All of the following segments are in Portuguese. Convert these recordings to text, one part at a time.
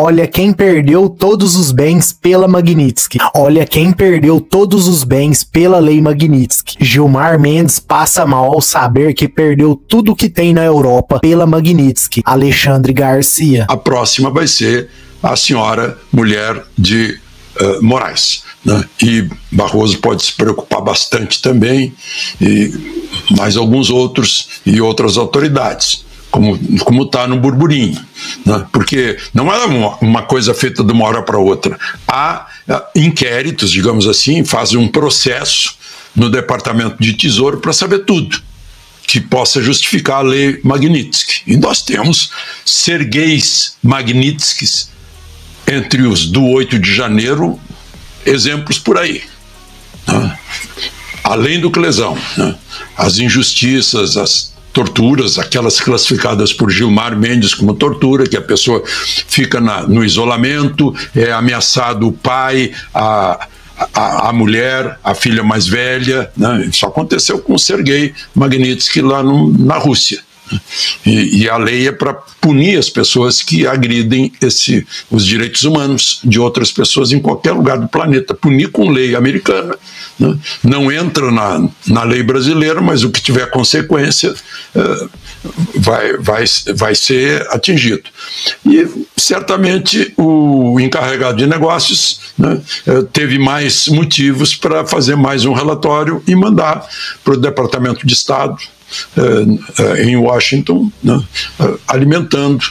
Olha quem perdeu todos os bens pela Magnitsky. Olha quem perdeu todos os bens pela Lei Magnitsky. Gilmar Mendes passa mal ao saber que perdeu tudo que tem na Europa pela Magnitsky. Alexandre Garcia. A próxima vai ser a senhora mulher de Moraes, né? E Barroso pode se preocupar bastante também, e mais alguns outros e outras autoridades, como está no burburinho, né? Porque não é uma coisa feita de uma hora para outra. Há inquéritos, digamos assim, fazem um processo no Departamento de Tesouro para saber tudo que possa justificar a Lei Magnitsky. E nós temos Sergueis Magnitskys entre os do 8 de janeiro, exemplos por aí, né? Além do Clesão, né? As injustiças, as torturas, aquelas classificadas por Gilmar Mendes como tortura, que a pessoa fica no isolamento, é ameaçado o pai, a mulher, a filha mais velha, né? Isso aconteceu com o Serguei Magnitsky lá na Rússia. E a lei é para punir as pessoas que agridem os direitos humanos de outras pessoas em qualquer lugar do planeta. Punir com lei americana, né? Não entra na lei brasileira, mas o que tiver consequência vai ser atingido. E certamente o encarregado de negócios, né, teve mais motivos para fazer mais um relatório e mandar para o Departamento de Estado em Washington, né, alimentando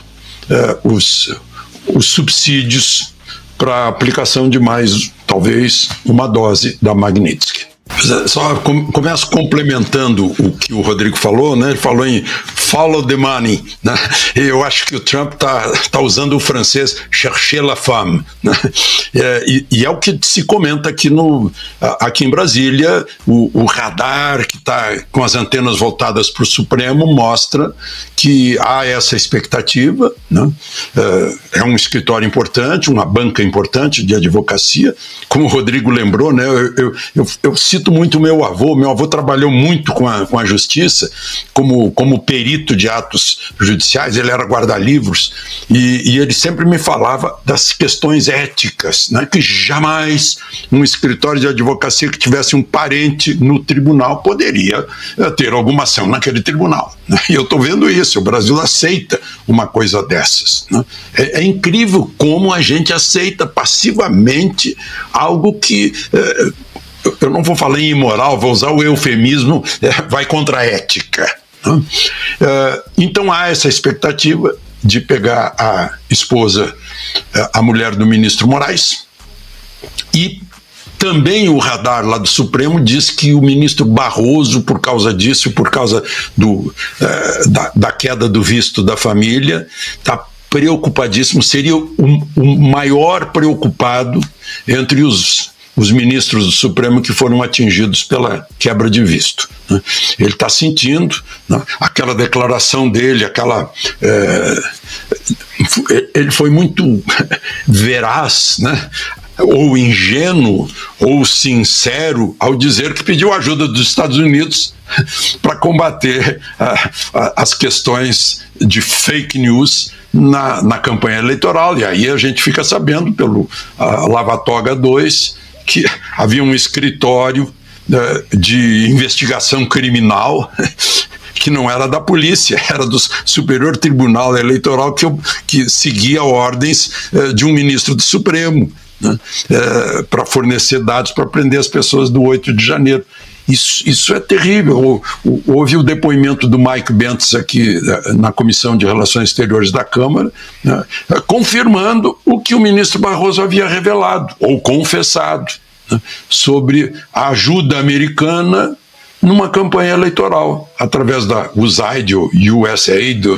os subsídios para a aplicação de mais, talvez, uma dose da Magnitsky. Só começo complementando o que o Rodrigo falou, né? Ele falou em follow the money, né? Eu acho que o Trump tá usando o francês chercher la femme, né? E é o que se comenta aqui em Brasília. O radar que está com as antenas voltadas para o Supremo mostra que há essa expectativa, né? É um escritório importante, uma banca importante de advocacia, como o Rodrigo lembrou, né? Eu cito muito meu avô trabalhou muito com a justiça, como perito de atos judiciais, ele era guarda-livros, e ele sempre me falava das questões éticas, né? Que jamais um escritório de advocacia que tivesse um parente no tribunal poderia ter alguma ação naquele tribunal, né? E eu estou vendo isso, o Brasil aceita uma coisa dessas, né? É incrível como a gente aceita passivamente algo que... eu não vou falar em imoral, vou usar o eufemismo, vai contra a ética, né? Então há essa expectativa de pegar a esposa, a mulher do ministro Moraes, e também o radar lá do Supremo diz que o ministro Barroso, por causa disso, por causa da queda do visto da família, está preocupadíssimo, seria o maior preocupado entre os ministros do Supremo que foram atingidos pela quebra de visto, né? Ele está sentindo, né, aquela declaração dele, ele foi muito veraz, né, ou ingênuo, ou sincero, ao dizer que pediu ajuda dos Estados Unidos para combater as questões de fake news na campanha eleitoral. E aí a gente fica sabendo pelo Lava Toga 2 que havia um escritório de investigação criminal que não era da polícia, era do Superior Tribunal Eleitoral que seguia ordens de um ministro do Supremo, né, para fornecer dados para prender as pessoas do 8 de janeiro. Isso é terrível. Houve o depoimento do Mike Bentz aqui na Comissão de Relações Exteriores da Câmara, né, confirmando o que o ministro Barroso havia revelado, ou confessado, né, sobre a ajuda americana numa campanha eleitoral, através da USAID, ou USAID,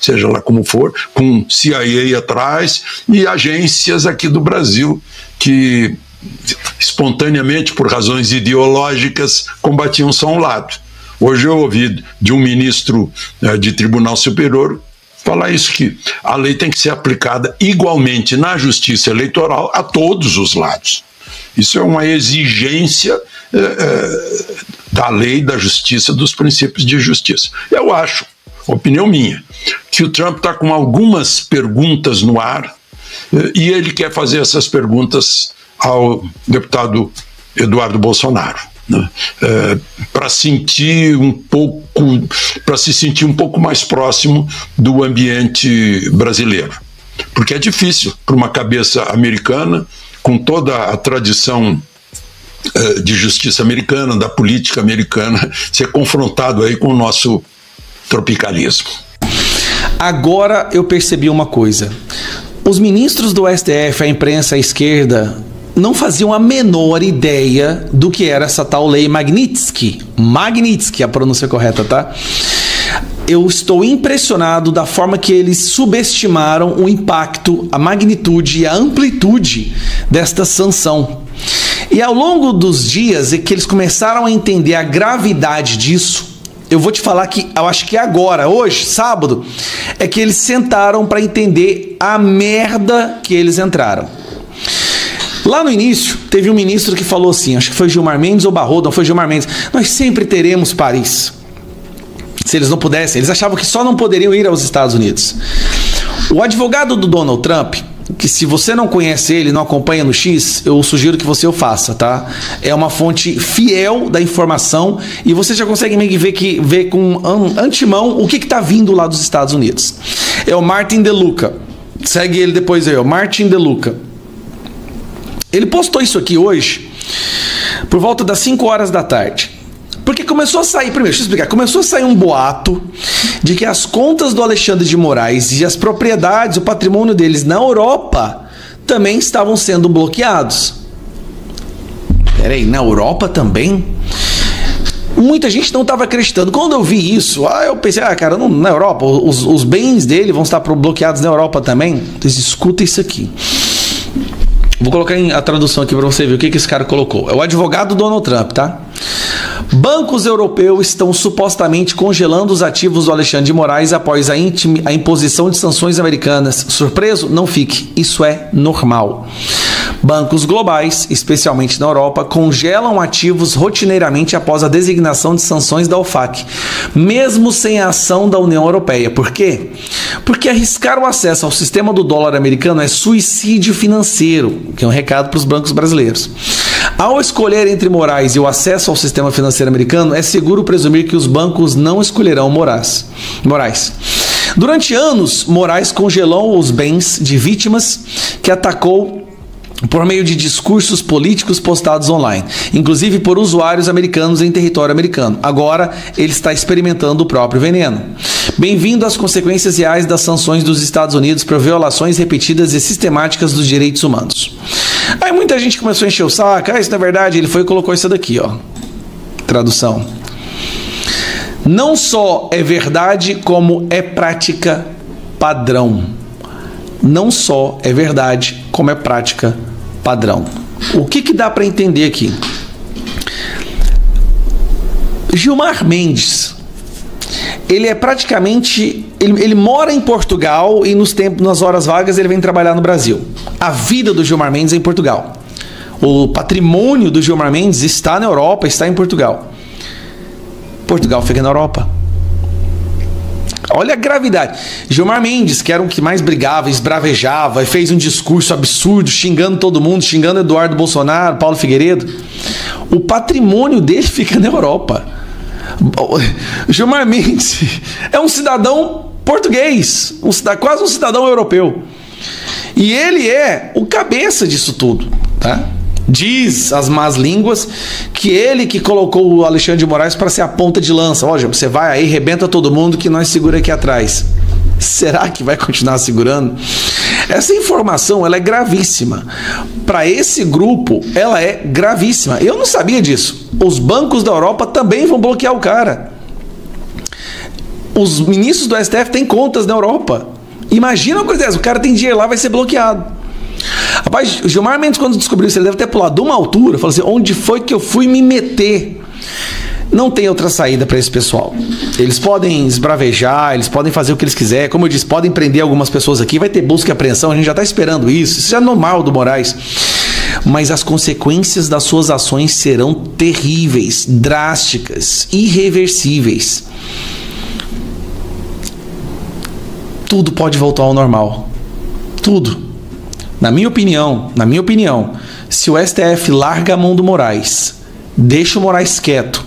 seja lá como for, com CIA atrás e agências aqui do Brasil que espontaneamente, por razões ideológicas, combatiam só um lado. Hoje eu ouvi de um ministro de Tribunal Superior falar isso, que a lei tem que ser aplicada igualmente na justiça eleitoral a todos os lados. Isso é uma exigência da lei, da justiça, dos princípios de justiça. Eu acho, opinião minha, que o Trump está com algumas perguntas no ar e ele quer fazer essas perguntas ao deputado Eduardo Bolsonaro, né? Para sentir para se sentir um pouco mais próximo do ambiente brasileiro, porque é difícil para uma cabeça americana, com toda a tradição de justiça americana, da política americana, ser confrontado aí com o nosso tropicalismo. Agora eu percebi uma coisa: os ministros do STF, a imprensa, a esquerda, não faziam a menor ideia do que era essa tal lei Magnitsky. Magnitsky, a pronúncia correta, tá? Eu estou impressionado da forma que eles subestimaram o impacto, a magnitude e a amplitude desta sanção. E ao longo dos dias é que eles começaram a entender a gravidade disso. Eu vou te falar que eu acho que agora, hoje, sábado, é que eles sentaram para entender a merda que eles entraram. Lá no início, teve um ministro que falou assim, acho que foi Gilmar Mendes ou Barroso, não foi Gilmar Mendes: nós sempre teremos Paris. Se eles não pudessem, eles achavam que só não poderiam ir aos Estados Unidos. O advogado do Donald Trump, que se você não conhece ele, não acompanha no X, eu sugiro que você o faça, tá? É uma fonte fiel da informação e você já consegue meio que ver com antemão o que está vindo lá dos Estados Unidos. É o Martin DeLuca. Segue ele depois aí, o Martin DeLuca. Ele postou isso aqui hoje, por volta das 5 horas da tarde. Porque começou a sair, primeiro, deixa eu explicar, começou a sair um boato de que as contas do Alexandre de Moraes e as propriedades, o patrimônio deles na Europa também estavam sendo bloqueados. Peraí, na Europa também? Muita gente não estava acreditando. Quando eu vi isso, eu pensei, cara, não, na Europa, os bens dele vão estar bloqueados na Europa também? Então, escuta isso aqui. Vou colocar a tradução aqui para você ver o que esse cara colocou. É o advogado Donald Trump, tá? Bancos europeus estão supostamente congelando os ativos do Alexandre de Moraes após a imposição de sanções americanas. Surpreso? Não fique. Isso é normal. Bancos globais, especialmente na Europa, congelam ativos rotineiramente após a designação de sanções da OFAC, mesmo sem a ação da União Europeia. Por quê? Porque arriscar o acesso ao sistema do dólar americano é suicídio financeiro, que é um recado para os bancos brasileiros. Ao escolher entre Moraes e o acesso ao sistema financeiro americano, é seguro presumir que os bancos não escolherão Moraes. Durante anos, Moraes congelou os bens de vítimas que atacou por meio de discursos políticos postados online, inclusive por usuários americanos em território americano. Agora, ele está experimentando o próprio veneno. Bem-vindo às consequências reais das sanções dos Estados Unidos por violações repetidas e sistemáticas dos direitos humanos. Aí muita gente começou a encher o saco. Isso não é verdade. Ele foi e colocou isso daqui, ó. Tradução. Não só é verdade, como é prática padrão. Não só é verdade, como é prática padrão. O que dá para entender aqui? Gilmar Mendes, ele é praticamente, ele mora em Portugal e nas horas vagas ele vem trabalhar no Brasil. A vida do Gilmar Mendes é em Portugal. O patrimônio do Gilmar Mendes está na Europa, está em Portugal. Portugal fica na Europa. Olha a gravidade. Gilmar Mendes, que era o que mais brigava, esbravejava, fez um discurso absurdo, xingando todo mundo, xingando Eduardo Bolsonaro, Paulo Figueiredo. O patrimônio dele fica na Europa. Gilmar Mendes é um cidadão português, quase um cidadão europeu. E ele é o cabeça disso tudo, tá? Diz as más línguas que ele que colocou o Alexandre de Moraes para ser a ponta de lança. Olha, você vai aí, rebenta todo mundo que nós segura aqui atrás. Será que vai continuar segurando? Essa informação, ela é gravíssima. Para esse grupo, ela é gravíssima. Eu não sabia disso. Os bancos da Europa também vão bloquear o cara. Os ministros do STF têm contas na Europa. Imagina uma coisa dessa, o cara tem dinheiro lá, vai ser bloqueado. Rapaz, o Gilmar Mendes, quando descobriu isso, ele deve ter pulado de uma altura, falou assim: onde foi que eu fui me meter? Não tem outra saída para esse pessoal. Eles podem esbravejar, eles podem fazer o que eles quiserem. Como eu disse, podem prender algumas pessoas aqui, vai ter busca e apreensão, a gente já está esperando isso. Isso já é normal do Moraes. Mas as consequências das suas ações serão terríveis, drásticas, irreversíveis. Tudo pode voltar ao normal. Tudo. Na minha opinião, se o STF larga a mão do Moraes, deixa o Moraes quieto,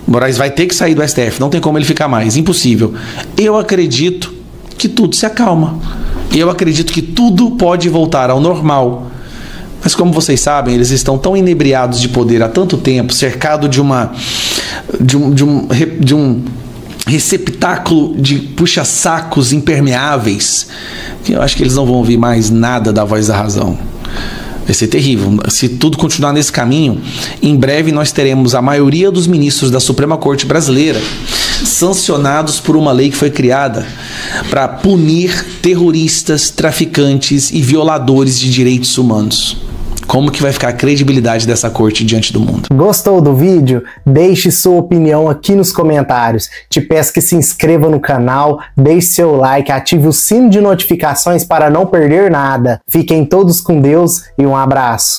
o Moraes vai ter que sair do STF, não tem como ele ficar mais, impossível. Eu acredito que tudo se acalma. Eu acredito que tudo pode voltar ao normal. Mas como vocês sabem, eles estão tão inebriados de poder há tanto tempo, cercado de um receptáculo de puxa-sacos impermeáveis, que eu acho que eles não vão ouvir mais nada da voz da razão. Vai ser terrível. Se tudo continuar nesse caminho, em breve nós teremos a maioria dos ministros da Suprema Corte Brasileira sancionados por uma lei que foi criada para punir terroristas, traficantes e violadores de direitos humanos. Como que vai ficar a credibilidade dessa corte diante do mundo? Gostou do vídeo? Deixe sua opinião aqui nos comentários. Te peço que se inscreva no canal, deixe seu like, ative o sino de notificações para não perder nada. Fiquem todos com Deus e um abraço.